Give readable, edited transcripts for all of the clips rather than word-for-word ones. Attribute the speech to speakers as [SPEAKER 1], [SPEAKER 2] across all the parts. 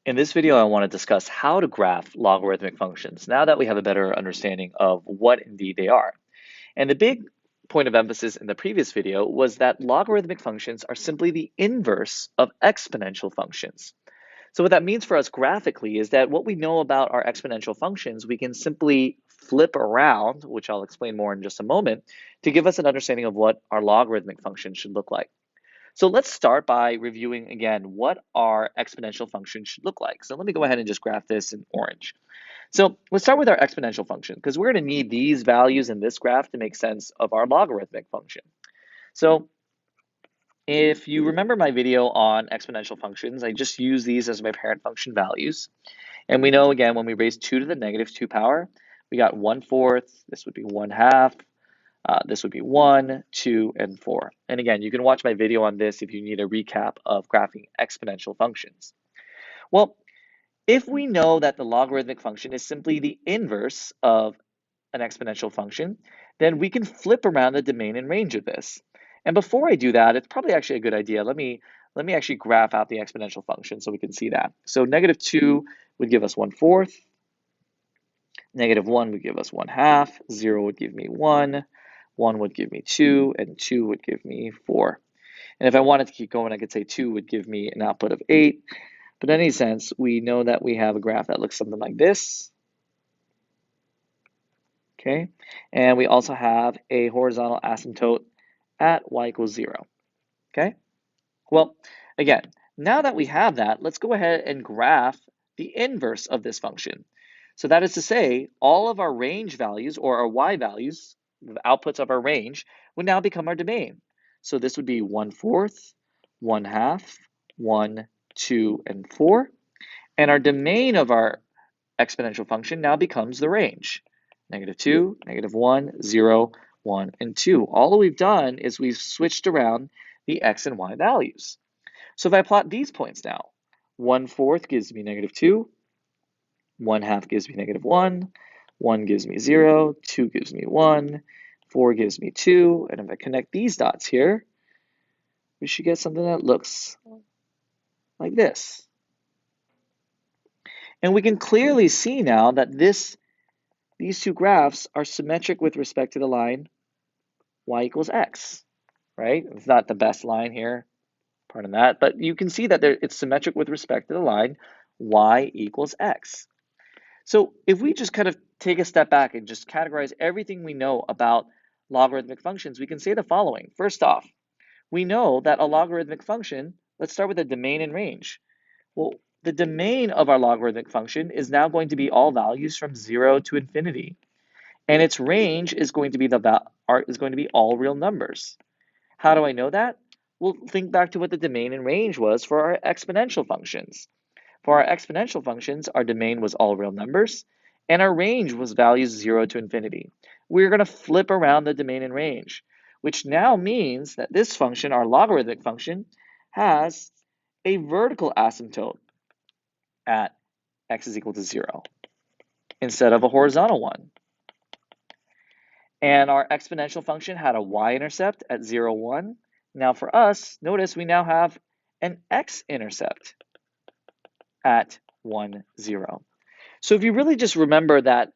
[SPEAKER 1] In this video, I want to discuss how to graph logarithmic functions now that we have a better understanding of what indeed they are. And the big point of emphasis in the previous video was that logarithmic functions are simply the inverse of exponential functions. So what that means for us graphically is that what we know about our exponential functions, we can simply flip around, which I'll explain more in just a moment, to give us an understanding of what our logarithmic function should look like. So let's start by reviewing again what our exponential function should look like. So let me go ahead and just graph this in orange. So let's start with our exponential function because we're going to need these values in this graph to make sense of our logarithmic function. So if you remember my video on exponential functions, I just use these as my parent function values. And we know again, when we raise 2 to the negative 2 power, we got 1/4, this would be 1/2, this would be 1, 2, and 4. And again, you can watch my video on this if you need a recap of graphing exponential functions. Well, if we know that the logarithmic function is simply the inverse of an exponential function, then we can flip around the domain and range of this. And before I do that, it's probably actually a good idea. Let me actually graph out the exponential function so we can see that. So -2 would give us 1/4, -1 would give us 1/2, 0 would give me 1, 1 would give me 2, and 2 would give me 4. And if I wanted to keep going, I could say 2 would give me an output of 8. But in any sense, we know that we have a graph that looks something like this. Okay, and we also have a horizontal asymptote at y equals 0. Okay, well, again, now that we have that, let's go ahead and graph the inverse of this function. So that is to say, all of our range values or our y values, the outputs of our range, would now become our domain. So this would be 1/4, 1/2, 1, 2, and 4. And our domain of our exponential function now becomes the range. -2, -1, 0, 1, and 2. All we've done is we've switched around the x and y values. So if I plot these points now, 1/4 gives me -2, 1/2 gives me -1, 1 gives me 0, 2 gives me 1, 4 gives me 2, and if I connect these dots here, we should get something that looks like this. And we can clearly see now that these two graphs are symmetric with respect to the line y equals x, right? It's not the best line here, pardon that, but you can see that it's symmetric with respect to the line y equals x. So if we just kind of take a step back and just categorize everything we know about logarithmic functions, we can say the following. First off, we know that a logarithmic function, let's start with the domain and range. Well, the domain of our logarithmic function is now going to be all values from 0 to infinity. And its range is going to be all real numbers. How do I know that? Well, think back to what the domain and range was for our exponential functions. For our exponential functions, our domain was all real numbers, and our range was values 0 to infinity. We're going to flip around the domain and range, which now means that this function, our logarithmic function, has a vertical asymptote at x is equal to 0 instead of a horizontal one. And our exponential function had a y-intercept at 0, 1. Now for us, notice we now have an x-intercept at 1, 0. So if you really just remember that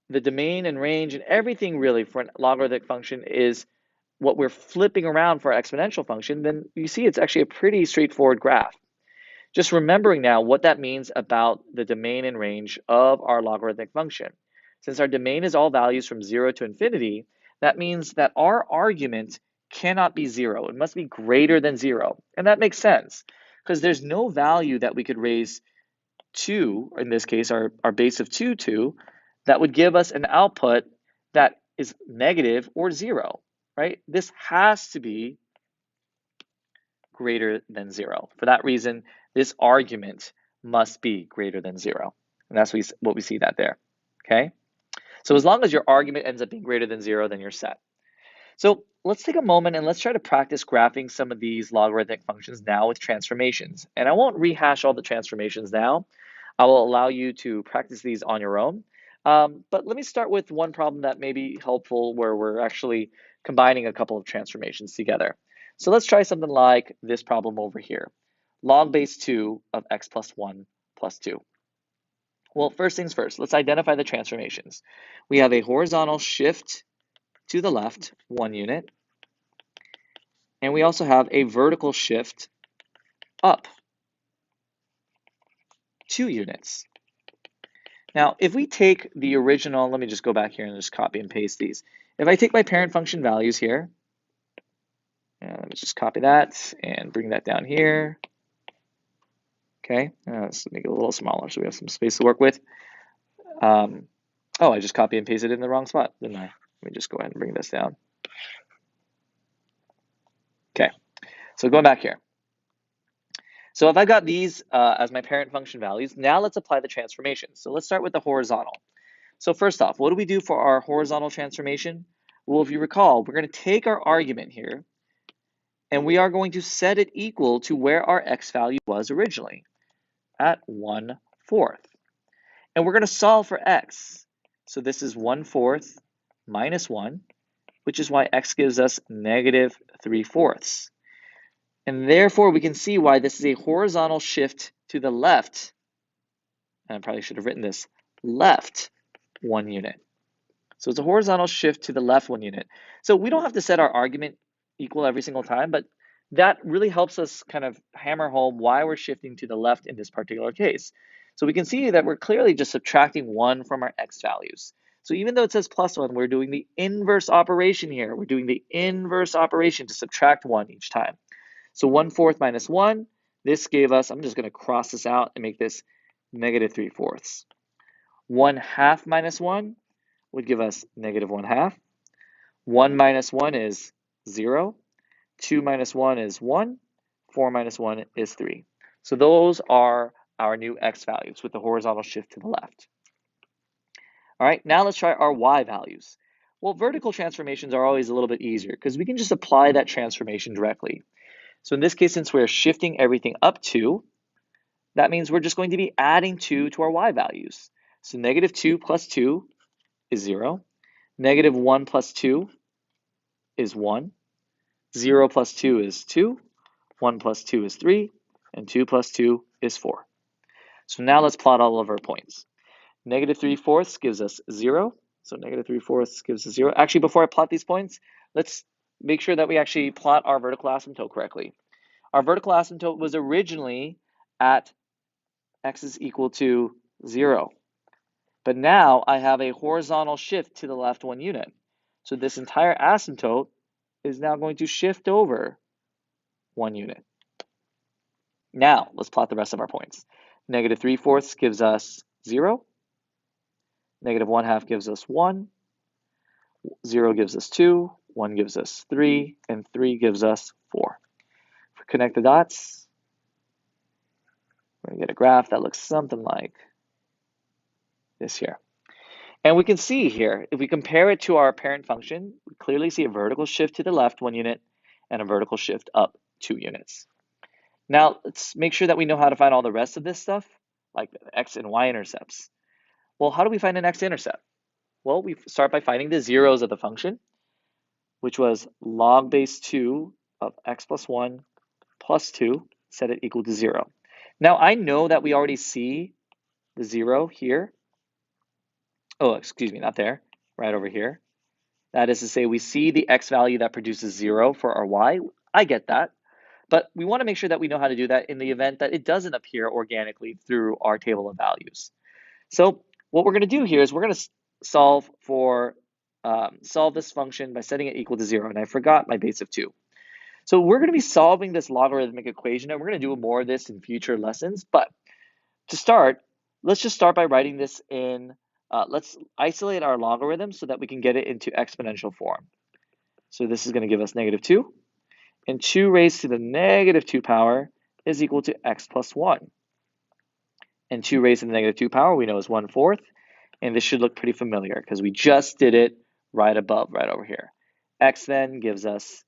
[SPEAKER 1] the domain and range and everything really for a logarithmic function is what we're flipping around for our exponential function, then you see it's actually a pretty straightforward graph. Just remembering now what that means about the domain and range of our logarithmic function. Since our domain is all values from 0 to infinity, that means that our argument cannot be 0. It must be greater than 0. And that makes sense because there's no value that we could raise 2, in this case, our base of 2 to, that would give us an output that is negative or 0, right? This has to be greater than 0. For that reason, this argument must be greater than 0. And that's what we see that there, okay? So as long as your argument ends up being greater than 0, then you're set. So let's take a moment and let's try to practice graphing some of these logarithmic functions now with transformations. And I won't rehash all the transformations now. I will allow you to practice these on your own. But let me start with one problem that may be helpful where we're actually combining a couple of transformations together. So let's try something like this problem over here. Log base 2 of x plus 1 plus 2. Well, first things first, let's identify the transformations. We have a horizontal shift to the left, 1 unit, and we also have a vertical shift up, 2 units. Now, if we take the original, let me just go back here and just copy and paste these. If I take my parent function values here, let me just copy that and bring that down here. Okay, let's make it a little smaller so we have some space to work with. Oh, I just copy and pasted it in the wrong spot, didn't I? Let me just go ahead and bring this down. Okay, so going back here. So if I've got these as my parent function values, now let's apply the transformation. So let's start with the horizontal. So first off, what do we do for our horizontal transformation? Well, if you recall, we're going to take our argument here, and we are going to set it equal to where our x value was originally, at 1/4. And we're going to solve for x. So this is 1/4 minus 1, which is why x gives us negative 3/4. And therefore, we can see why this is a horizontal shift to the left. And I probably should have written this, left 1 unit. So it's a horizontal shift to the left 1 unit. So we don't have to set our argument equal every single time, but that really helps us kind of hammer home why we're shifting to the left in this particular case. So we can see that we're clearly just subtracting 1 from our x values. So even though it says plus 1, we're doing the inverse operation here. We're doing the inverse operation to subtract 1 each time. So 1/4 minus 1, this gave us, I'm just going to cross this out and make this negative 3/4. 1/2 minus 1 would give us negative 1/2. 1 minus 1 is 0. 2 minus 1 is 1. 4 minus 1 is 3. So those are our new x values with the horizontal shift to the left. All right, now let's try our y values. Well, vertical transformations are always a little bit easier because we can just apply that transformation directly. So in this case, since we're shifting everything up 2, that means we're just going to be adding 2 to our y values. So negative 2 plus 2 is 0. Negative 1 plus 2 is 1. 0 plus 2 is 2. 1 plus 2 is 3. And 2 plus 2 is 4. So now let's plot all of our points. Negative 3/4 gives us 0. So negative 3/4 gives us 0. Actually, before I plot these points, let's make sure that we actually plot our vertical asymptote correctly. Our vertical asymptote was originally at x is equal to 0. But now I have a horizontal shift to the left 1 unit. So this entire asymptote is now going to shift over 1 unit. Now let's plot the rest of our points. Negative 3/4 gives us 0. Negative 1/2 gives us 1. 0 gives us 2. 1 gives us 3. And 3 gives us 4. If we connect the dots, we're going to get a graph that looks something like this here. And we can see here, if we compare it to our parent function, we clearly see a vertical shift to the left 1 unit and a vertical shift up 2 units. Now, let's make sure that we know how to find all the rest of this stuff, like the x and y intercepts. Well, how do we find an x-intercept? Well, we start by finding the zeros of the function, which was log base 2 of x plus 1 plus 2, set it equal to 0. Now, I know that we already see the 0 here. Oh, excuse me, not there, right over here. That is to say, we see the x value that produces 0 for our y. I get that. But we want to make sure that we know how to do that in the event that it doesn't appear organically through our table of values. So what we're going to do here is we're going to solve this function by setting it equal to 0. And I forgot my base of 2. So we're going to be solving this logarithmic equation, and we're going to do more of this in future lessons. But to start, let's just start by writing this in, let's isolate our logarithm so that we can get it into exponential form. So this is going to give us negative 2. And 2 raised to the negative 2 power is equal to x plus 1. And 2 raised to the negative 2 power we know is 1/4. And this should look pretty familiar because we just did it right above, right over here. X then gives us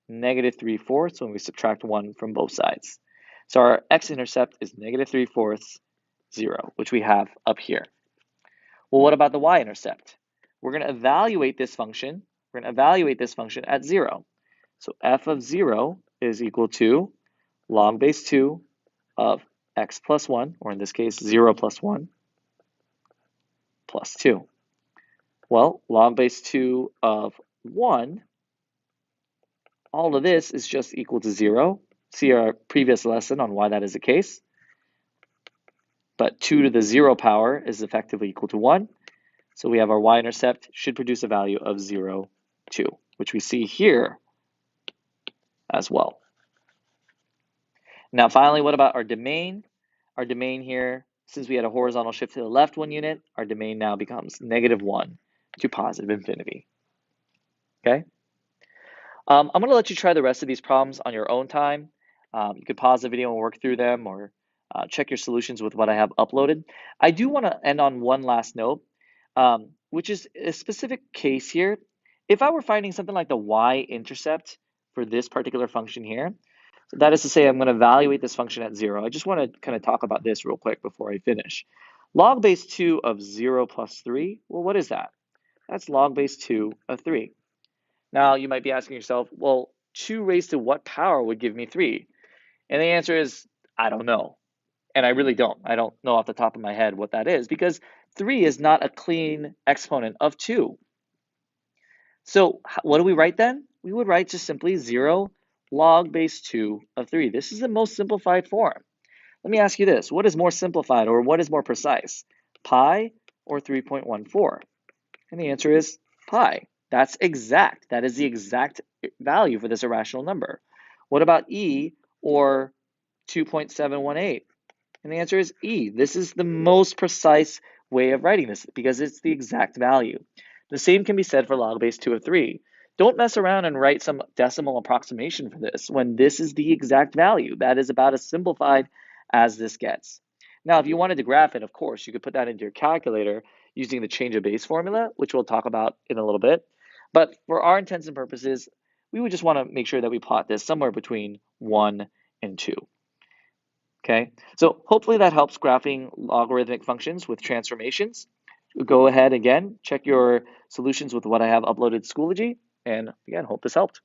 [SPEAKER 1] negative 3/4 when we subtract 1 from both sides. So our x-intercept is negative 3/4, 0, which we have up here. Well, what about the y-intercept? We're going to evaluate this function. We're going to evaluate this function at 0. So f of 0 is equal to log base 2 of x plus 1, or in this case, 0 plus 1, plus 2. Well, log base 2 of 1, all of this is just equal to 0. See our previous lesson on why that is the case. But 2 to the 0 power is effectively equal to 1. So we have our y-intercept should produce a value of 0, 2, which we see here as well. Now, finally, what about our domain? Our domain here, since we had a horizontal shift to the left 1 unit, our domain now becomes -1 to positive infinity. Okay? I'm going to let you try the rest of these problems on your own time. You could pause the video and work through them, or check your solutions with what I have uploaded. I do want to end on one last note, which is a specific case here. If I were finding something like the y-intercept for this particular function here, so that is to say I'm going to evaluate this function at 0. I just want to kind of talk about this real quick before I finish. Log base 2 of 0 plus 3, well, what is that? That's log base 2 of 3. Now, you might be asking yourself, well, 2 raised to what power would give me 3? And the answer is, I don't know. And I really don't. I don't know off the top of my head what that is, because 3 is not a clean exponent of 2. So what do we write then? We would write just simply 0 log base 2 of 3. This is the most simplified form. Let me ask you this. What is more simplified, or what is more precise? Pi or 3.14? And the answer is pi. That's exact. That is the exact value for this irrational number. What about e or 2.718? And the answer is e. This is the most precise way of writing this because it's the exact value. The same can be said for log base 2 of 3. Don't mess around and write some decimal approximation for this when this is the exact value. That is about as simplified as this gets. Now, if you wanted to graph it, of course, you could put that into your calculator using the change of base formula, which we'll talk about in a little bit. But for our intents and purposes, we would just want to make sure that we plot this somewhere between 1 and 2. Okay, so hopefully that helps graphing logarithmic functions with transformations. Go ahead again, check your solutions with what I have uploaded to Schoology, and again, hope this helped.